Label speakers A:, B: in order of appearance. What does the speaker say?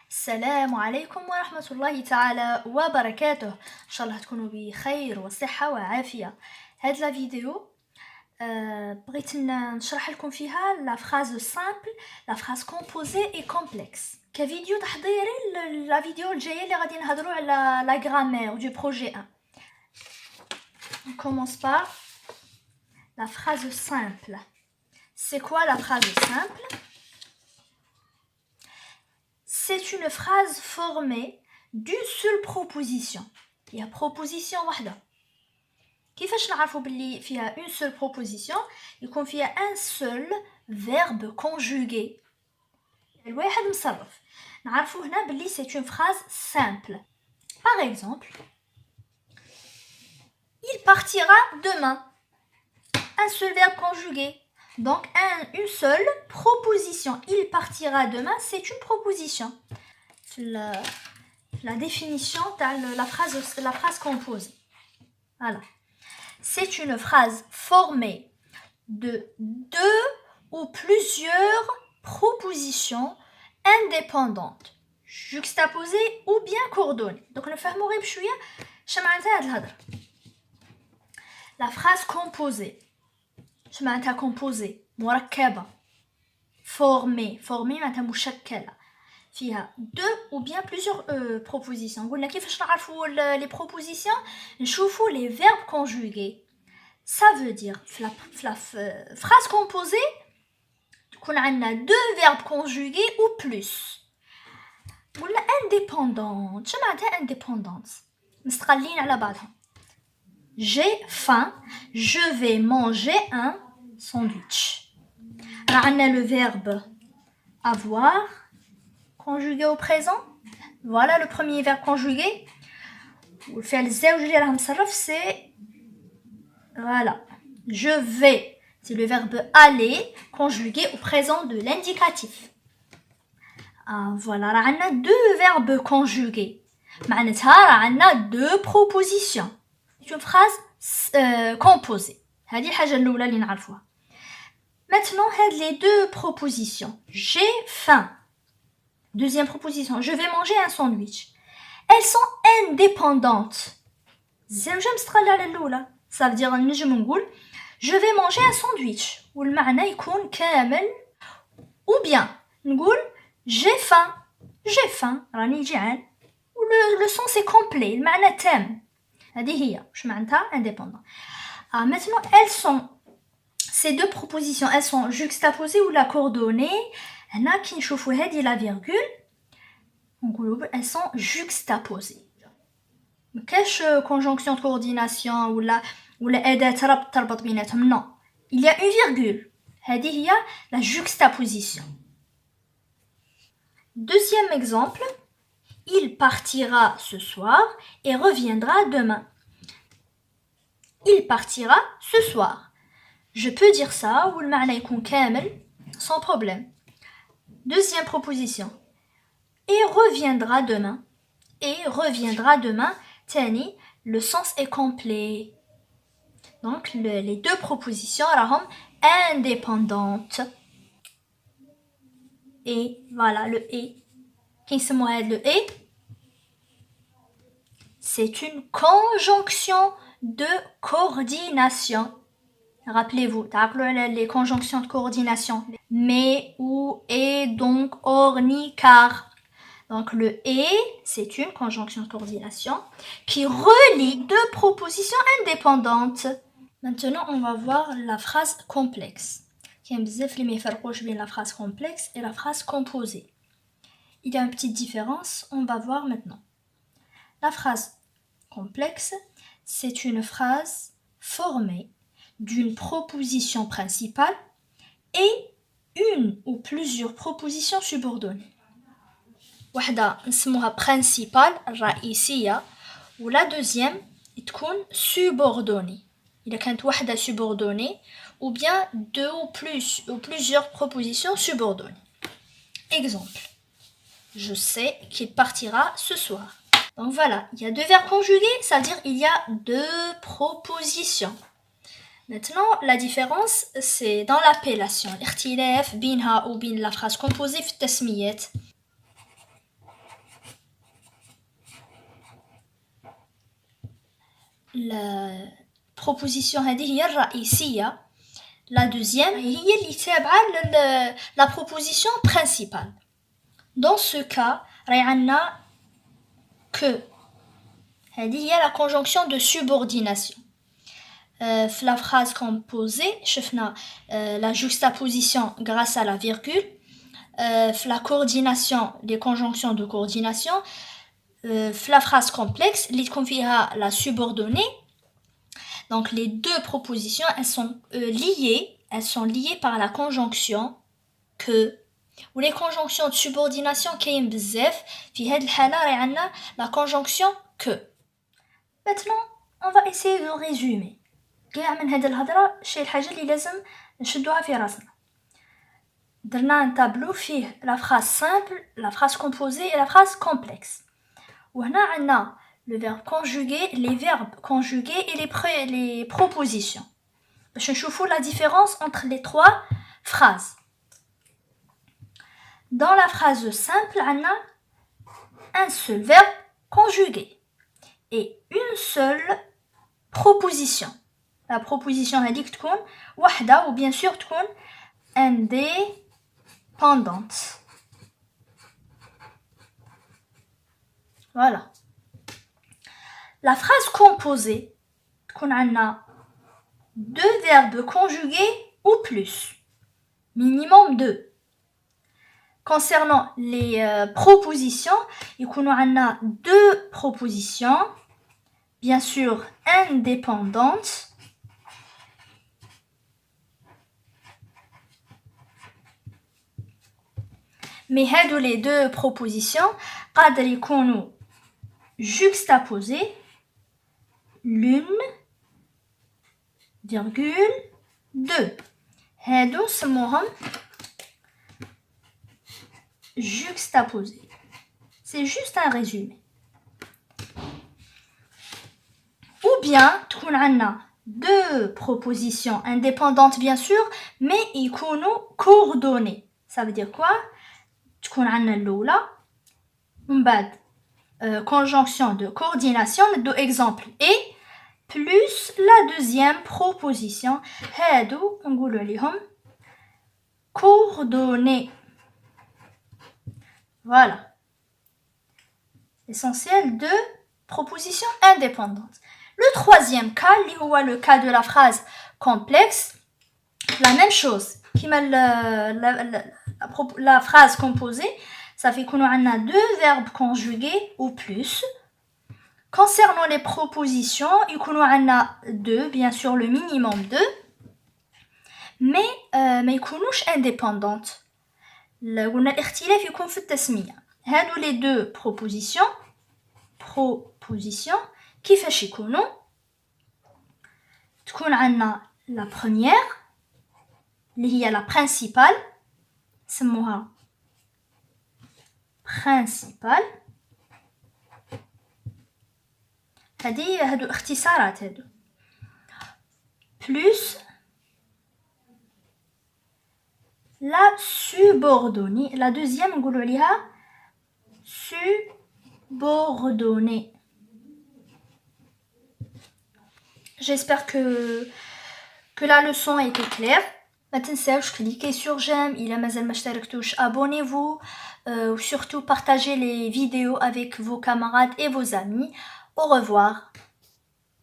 A: السلام عليكم ورحمة الله تعالى وبركاته. إن شاء الله تكونوا بخير وصحة وعافية. هاد لا فيديو بغيت نشرح لكم فيها لا فراز سامبل، لا فراز كومبوزي اي كومبلكس كفيديو تحضيري لا فيديو الجاية اللي غادي نهضروا على لا غرامير دو بروجي 1. On commence par la phrase simple. C'est quoi la phrase simple? C'est une phrase formée d'une seule proposition. Il y a proposition واحدة. كيفاش نعرفوا باللي فيها une seule proposition؟ يكون فيها un seul verbe conjugué. الواحد مصرف. نعرفوا هنا باللي c'est une phrase simple. Par exemple, il partira demain. Un seul verbe conjugué. Donc une seule proposition. Il partira demain, c'est une proposition. La définition de la phrase composée. Voilà. C'est une phrase formée de deux ou plusieurs propositions indépendantes, juxtaposées ou bien coordonnées. Donc nous faisons بشوية شو معناتها هاد الهضرة. La phrase composée. شو معناتها composée مركبة. formée معناتها مشكلة. فيها deux ou bien plusieurs propositions. قلنا كيفاش نعرفوا les propositions؟ نشوفوا les verbes conjugués. Ça veut dire في la phrase composée تكون عندنا deux verbes conjugués ou plus. قلنا indépendante. شو معناتها indépendante؟ مستقلين على بعضهم. J'ai faim, je vais manger un sandwich. راه عندنا le verbe avoir conjugué au présent. Voilà le premier verbe conjugué. والفعل الزوجي اللي راه مصرف c'est voilà. Je vais, c'est le verbe aller conjugué au présent de l'indicatif. Voilà, راه عندنا deux verbes conjugués. معناتها راه عندنا deux propositions. C'est une phrase composée. هذه الحاجة الأولى اللي نعرفوها. Maintenant, les deux propositions. J'ai faim. Deuxième proposition. Je vais manger un sandwich. Elles sont indépendantes. زوجة مستقلة على الأولى. Ça veut dire نجم نقول je vais manger un sandwich. والمعنى يكون كامل. Ou bien نقول j'ai faim. J'ai faim. راني جيعان. Le sens est complet. المعنى تام. هذه هي. واش معناتها indépendant. Maintenant, elles sont ces deux propositions, elles sont juxtaposées ou la coordonnées. هنا كي نشوفوا هذه la virgule نقولوا elles sont juxtaposées. ما كاش conjonction de coordination ولا أداة ربط تربط بيناتهم. Non, il y a une virgule. هذه هي la juxtaposition. Deuxième exemple, il partira ce soir et reviendra demain. Il partira ce soir. Je peux dire ça ou le معنى يكون كامل sans problème. Deuxième proposition. Et reviendra demain. Et reviendra demain. Tani, le sens est complet. Donc les deux propositions sont indépendantes. Et voilà le et. Qui se moelle le et? C'est une conjonction de coordination. Rappelez-vous, les conjonctions de coordination. Mais, ou, et, donc, or, ni, car. Donc le et, c'est une conjonction de coordination qui relie deux propositions indépendantes. Maintenant, on va voir la phrase complexe. Il y a la phrase complexe et la phrase composée. Il y a une petite différence, on va voir maintenant. La phrase complexe, c'est une phrase formée d'une proposition principale et une ou plusieurs propositions subordonnées. واحدة نسموها principale رئيسية ولا deuxième تكون subordonnée. إذا كانت واحدة subordonnée ou bien deux ou plusieurs propositions subordonnées. Exemple. Je sais qu'il partira ce soir. Donc voilà, il y a deux verbes conjugués, ça veut dire il y a deux propositions. Maintenant, la différence, c'est dans l'appellation. الاختلاف بينها وبين la phrase composée في التسميات. la proposition هذه هي الرئيسية. La deuxième هي اللي تابعة la proposition principale. Dans ce cas راهي عندنا que هذه هي la conjonction de subordination. في la phrase composée شفنا la juxtaposition grâce à la virgule. La coordination, les conjonctions de coordination. La phrase complexe, les confira la subordonnée. Donc les deux propositions, elles sont liées par la conjonction que. Ou les conjonctions de subordination qui bzef, في هذه الحالة راهي عندنا la conjonction que. Maintenant, on va essayer de résumer. كاع من هذه الهضرة شي الحاجة اللي لازم نشدوها في راسنا. درنا un tableau فيه la phrase simple, la phrase composée et la phrase complexe. وهنا عندنا le verbe conjugué, les verbes conjugués et les propositions. باش نشوفوا la différence entre les trois phrases. Dans la phrase simple, عندنا un seul verbe conjugué et une seule proposition. La proposition هذيك تكون وحدة ou bien sûr تكون indépendante. Voilà. La phrase composée, qu'on a deux verbes conjugués ou plus. Minimum 2. Concernant les propositions, on a deux propositions, bien sûr indépendantes. Mais les deux propositions, قادر يكونوا juxtaposées l'une, virgule, deux. هادو نسموهم juxtaposés. C'est juste un résumé. Ou bien, تكون عندنا deux propositions indépendantes bien sûr, mais يكونوا coordonnées. Ça veut dire quoi? تكون عندنا الأولى ومن بعد conjonction de coordination, ندو exemple et plus la deuxième proposition هادو نقولوا عليهم coordonnées. Voilà. Essentiel de propositions indépendantes. Le troisième cas, le cas de la phrase complexe, la même chose. La phrase composée, ça fait qu'on a deux verbes conjugués ou plus. Concernant les propositions, il y a deux, bien sûr le minimum deux, mais ils sont indépendantes. قلنا الاختلاف يكون في التسمية. هادو les deux propositions كيفاش يكونوا؟ تكون عندنا la première اللي هي la principale سموها principale. هادو اختصارات هادو. plus la subordonnée. La deuxième نقولوا عليها subordonnée. J'espère que la leçon a été claire. ما تنساوش cliquer sur j'aime, إلا مازال ما اشتركتوش abonnez-vous, surtout partagez les vidéos avec vos camarades et vos amis. Au revoir.